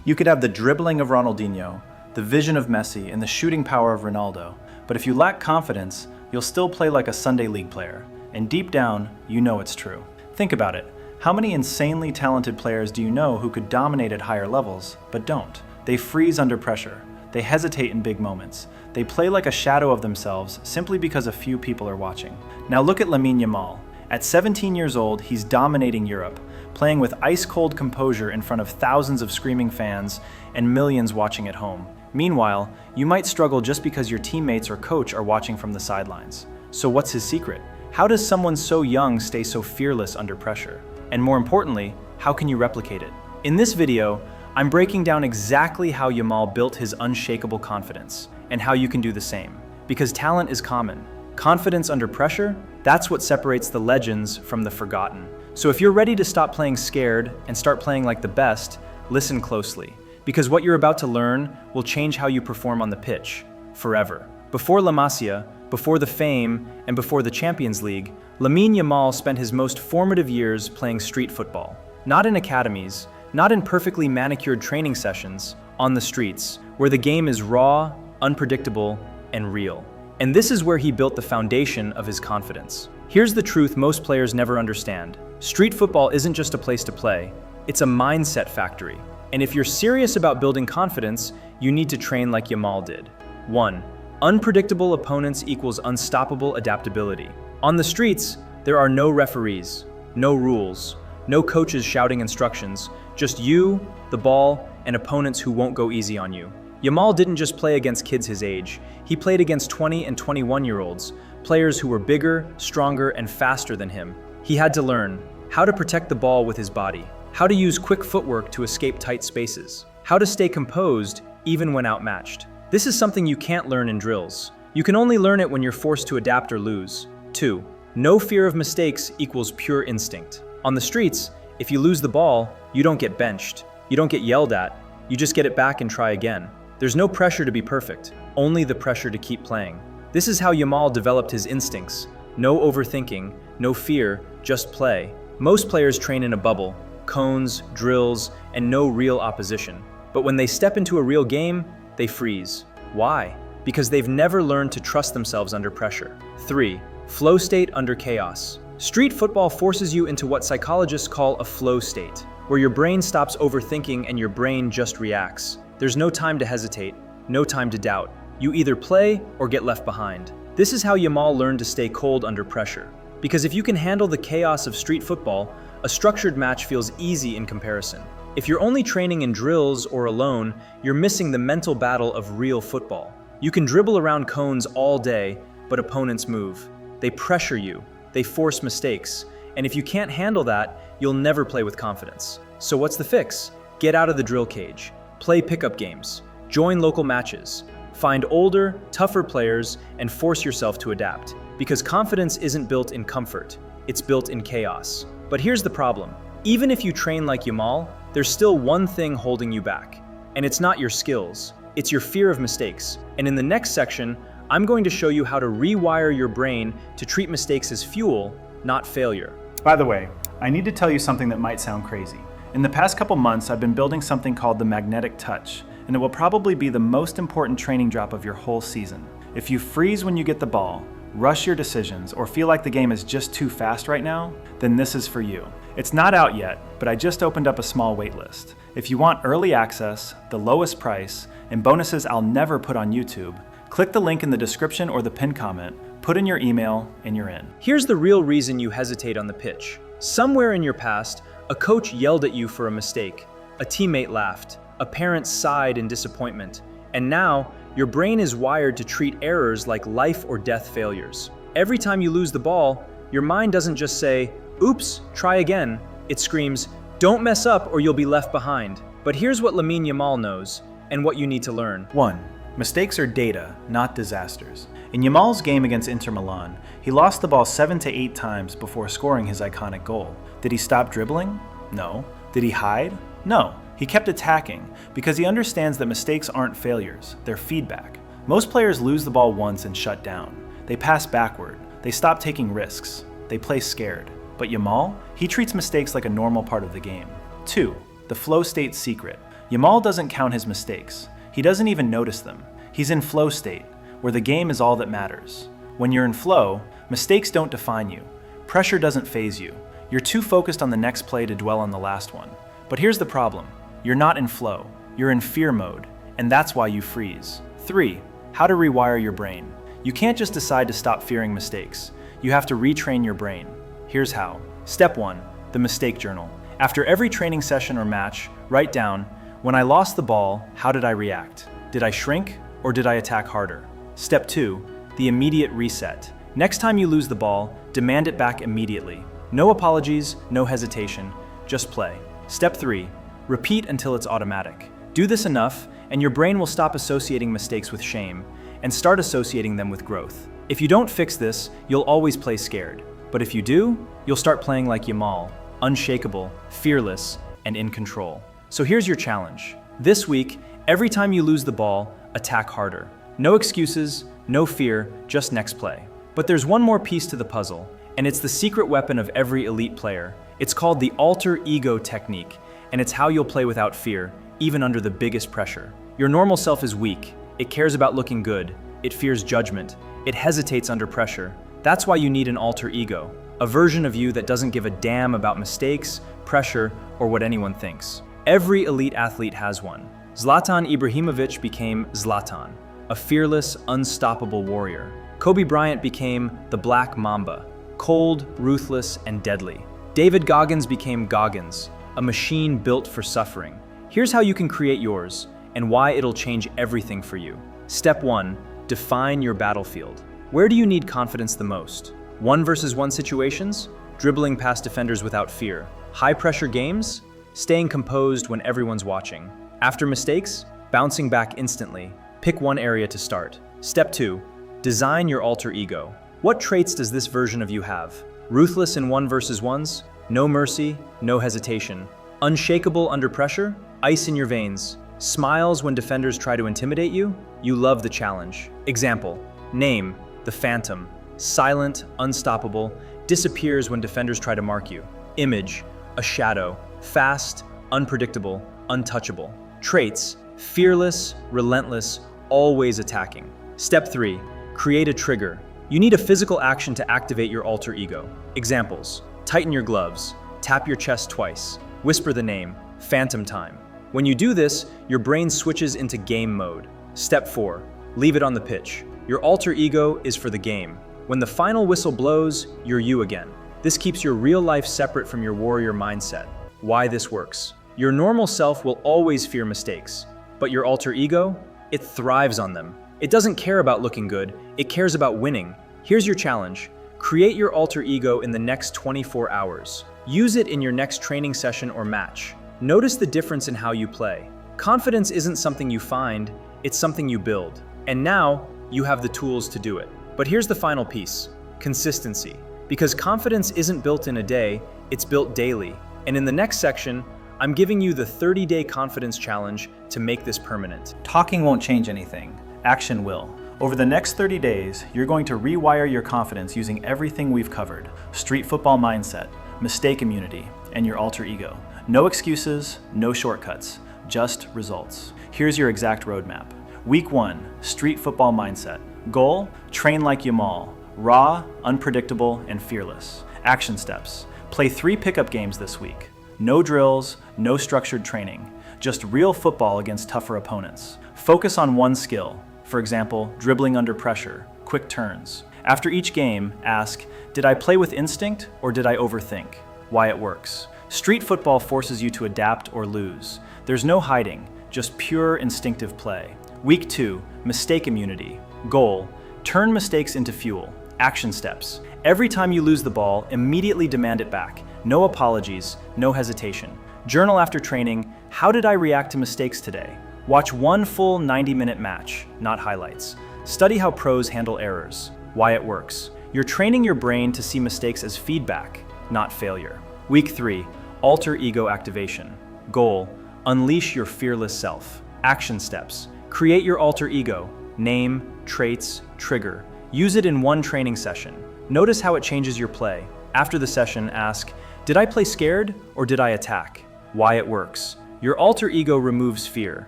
You could have the dribbling of Ronaldinho, the vision of Messi, and the shooting power of Ronaldo, but if you lack confidence, you'll still play like a Sunday league player. And deep down, you know it's true. Think about it. How many insanely talented players do you know who could dominate at higher levels, but don't? They freeze under pressure. They hesitate in big moments. They play like a shadow of themselves simply because a few people are watching. Now look at Lamine Yamal. At 17 years old, he's dominating Europe, playing with ice-cold composure in front of thousands of screaming fans and millions watching at home. Meanwhile, you might struggle just because your teammates or coach are watching from the sidelines. So what's his secret? How does someone so young stay so fearless under pressure? And more importantly, how can you replicate it? In this video, I'm breaking down exactly how Yamal built his unshakable confidence and how you can do the same. Because talent is common. Confidence under pressure, that's what separates the legends from the forgotten. So if you're ready to stop playing scared and start playing like the best, listen closely. Because what you're about to learn will change how you perform on the pitch, forever. Before La Masia, before the fame, and before the Champions League, Lamine Yamal spent his most formative years playing street football. Not in academies, not in perfectly manicured training sessions, on the streets, where the game is raw, unpredictable, and real. And this is where he built the foundation of his confidence. Here's the truth most players never understand. Street football isn't just a place to play, it's a mindset factory. And if you're serious about building confidence, you need to train like Yamal did. 1. Unpredictable opponents equals unstoppable adaptability. On the streets, there are no referees, no rules, no coaches shouting instructions, just you, the ball, and opponents who won't go easy on you. Yamal didn't just play against kids his age, he played against 20 and 21-year-olds, players who were bigger, stronger, and faster than him. He had to learn how to protect the ball with his body, how to use quick footwork to escape tight spaces, how to stay composed even when outmatched. This is something you can't learn in drills. You can only learn it when you're forced to adapt or lose. 2. No fear of mistakes equals pure instinct. On the streets, if you lose the ball, you don't get benched. You don't get yelled at. You just get it back and try again. There's no pressure to be perfect, only the pressure to keep playing. This is how Yamal developed his instincts. No overthinking, no fear, just play. Most players train in a bubble, cones, drills, and no real opposition. But when they step into a real game, they freeze. Why? Because they've never learned to trust themselves under pressure. 3. Flow state under chaos. Street football forces you into what psychologists call a flow state, where your brain stops overthinking and your brain just reacts. There's no time to hesitate, no time to doubt. You either play or get left behind. This is how Yamal learned to stay cold under pressure. Because if you can handle the chaos of street football, a structured match feels easy in comparison. If you're only training in drills or alone, you're missing the mental battle of real football. You can dribble around cones all day, but opponents move. They pressure you, they force mistakes, and if you can't handle that, you'll never play with confidence. So what's the fix? Get out of the drill cage, play pickup games, join local matches, find older, tougher players, and force yourself to adapt. Because confidence isn't built in comfort, it's built in chaos. But here's the problem. Even if you train like Yamal, there's still one thing holding you back. And it's not your skills, it's your fear of mistakes. And in the next section, I'm going to show you how to rewire your brain to treat mistakes as fuel, not failure. By the way, I need to tell you something that might sound crazy. In the past couple months, I've been building something called the magnetic touch, and it will probably be the most important training drop of your whole season. If you freeze when you get the ball, rush your decisions, or feel like the game is just too fast right now, then this is for you. It's not out yet, but I just opened up a small waitlist. If you want early access, the lowest price, and bonuses I'll never put on YouTube, click the link in the description or the pinned comment, put in your email, and you're in. Here's the real reason you hesitate on the pitch. Somewhere in your past, a coach yelled at you for a mistake, a teammate laughed, a parent sighed in disappointment, and now your brain is wired to treat errors like life or death failures. Every time you lose the ball, your mind doesn't just say, "Oops, try again." It screams, "Don't mess up or you'll be left behind." But here's what Lamine Yamal knows and what you need to learn. 1. Mistakes are data, not disasters. In Yamal's game against Inter Milan, he lost the ball 7 to 8 times before scoring his iconic goal. Did he stop dribbling? No. Did he hide? No. He kept attacking because he understands that mistakes aren't failures, they're feedback. Most players lose the ball once and shut down. They pass backward, they stop taking risks, they play scared. But Yamal, he treats mistakes like a normal part of the game. 2. The flow state secret. Yamal doesn't count his mistakes. He doesn't even notice them. He's in flow state, where the game is all that matters. When you're in flow, mistakes don't define you. Pressure doesn't faze you. You're too focused on the next play to dwell on the last one. But here's the problem. You're not in flow. You're in fear mode, and that's why you freeze. 3. How to rewire your brain. You can't just decide to stop fearing mistakes. You have to retrain your brain. Here's how. Step 1. The mistake journal. After every training session or match, write down, when I lost the ball, how did I react? Did I shrink or did I attack harder? Step 2. The immediate reset. Next time you lose the ball, demand it back immediately. No apologies, no hesitation, just play. Step 3. Repeat until it's automatic. Do this enough, and your brain will stop associating mistakes with shame and start associating them with growth. If you don't fix this, you'll always play scared. But if you do, you'll start playing like Yamal, unshakable, fearless, and in control. So here's your challenge. This week, every time you lose the ball, attack harder. No excuses, no fear, just next play. But there's one more piece to the puzzle, and it's the secret weapon of every elite player. It's called the alter ego technique, and it's how you'll play without fear, even under the biggest pressure. Your normal self is weak. It cares about looking good. It fears judgment. It hesitates under pressure. That's why you need an alter ego, a version of you that doesn't give a damn about mistakes, pressure, or what anyone thinks. Every elite athlete has one. Zlatan Ibrahimovic became Zlatan, a fearless, unstoppable warrior. Kobe Bryant became the Black Mamba, cold, ruthless, and deadly. David Goggins became Goggins, a machine built for suffering. Here's how you can create yours, and why it'll change everything for you. Step 1. Define your battlefield. Where do you need confidence the most? 1-versus-1 situations? Dribbling past defenders without fear. High-pressure games? Staying composed when everyone's watching. After mistakes? Bouncing back instantly. Pick one area to start. Step 2. Design your alter ego. What traits does this version of you have? Ruthless in 1-versus-1s? No mercy, no hesitation. Unshakable under pressure? Ice in your veins. Smiles when defenders try to intimidate you? You love the challenge. Example. Name, the Phantom. Silent, unstoppable, disappears when defenders try to mark you. Image, a shadow. Fast, unpredictable, untouchable. Traits, fearless, relentless, always attacking. Step 3. Create a trigger. You need a physical action to activate your alter ego. Examples. Tighten your gloves. Tap your chest twice. Whisper the name, Phantom time. When you do this, your brain switches into game mode. Step 4. Leave it on the pitch. Your alter ego is for the game. When the final whistle blows, you're you again. This keeps your real life separate from your warrior mindset. Why this works. Your normal self will always fear mistakes, but your alter ego, it thrives on them. It doesn't care about looking good, it cares about winning. Here's your challenge. Create your alter ego in the next 24 hours. Use it in your next training session or match. Notice the difference in how you play. Confidence isn't something you find, it's something you build. And now, you have the tools to do it. But here's the final piece, consistency. Because confidence isn't built in a day, it's built daily. And in the next section, I'm giving you the 30-day confidence challenge to make this permanent. Talking won't change anything. Action will. Over the next 30 days, you're going to rewire your confidence using everything we've covered. Street football mindset, mistake immunity, and your alter ego. No excuses, no shortcuts, just results. Here's your exact roadmap. Week 1, street football mindset. Goal, train like Yamal. Raw, unpredictable, and fearless. Action steps. Play 3 pickup games this week. No drills, no structured training. Just real football against tougher opponents. Focus on one skill. For example, dribbling under pressure, quick turns. After each game, ask, did I play with instinct or did I overthink? Why it works. Street football forces you to adapt or lose. There's no hiding, just pure instinctive play. Week 2, mistake immunity. Goal, turn mistakes into fuel. Action steps. Every time you lose the ball, immediately demand it back. No apologies, no hesitation. Journal after training, how did I react to mistakes today? Watch one full 90-minute match, not highlights. Study how pros handle errors, why it works. You're training your brain to see mistakes as feedback, not failure. Week 3, alter ego activation. Goal, unleash your fearless self. Action steps. Create your alter ego. Name, traits, trigger. Use it in one training session. Notice how it changes your play. After the session, ask, did I play scared or did I attack? Why it works. Your alter ego removes fear.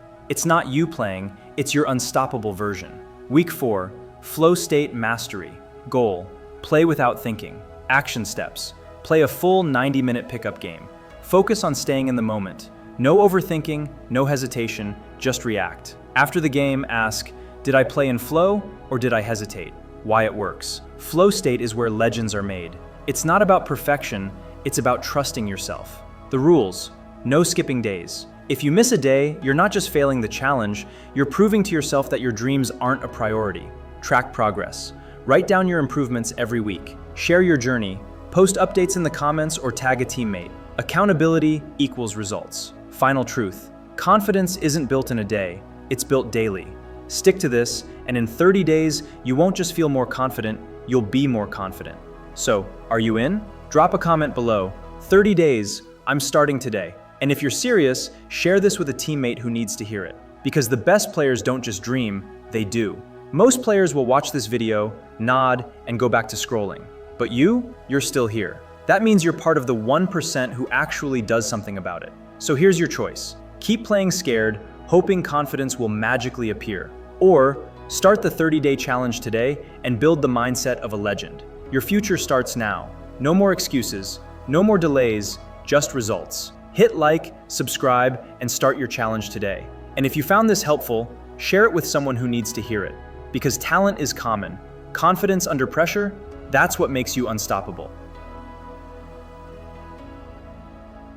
It's not you playing, it's your unstoppable version. Week 4, flow state mastery. Goal, play without thinking. Action steps, play a full 90-minute pickup game. Focus on staying in the moment. No overthinking, no hesitation, just react. After the game, ask, did I play in flow or did I hesitate? Why it works. Flow state is where legends are made. It's not about perfection, it's about trusting yourself. The rules, no skipping days. If you miss a day, you're not just failing the challenge, you're proving to yourself that your dreams aren't a priority. Track progress. Write down your improvements every week. Share your journey. Post updates in the comments or tag a teammate. Accountability equals results. Final truth. Confidence isn't built in a day, it's built daily. Stick to this, and in 30 days, you won't just feel more confident, you'll be more confident. So, are you in? Drop a comment below. 30 days, I'm starting today. And if you're serious, share this with a teammate who needs to hear it. Because the best players don't just dream, they do. Most players will watch this video, nod, and go back to scrolling. But you're still here. That means you're part of the 1% who actually does something about it. So here's your choice. Keep playing scared, hoping confidence will magically appear. Or start the 30-day challenge today and build the mindset of a legend. Your future starts now. No more excuses, no more delays, just results. Hit like, subscribe, and start your challenge today. And if you found this helpful, share it with someone who needs to hear it. Because talent is common. Confidence under pressure, that's what makes you unstoppable.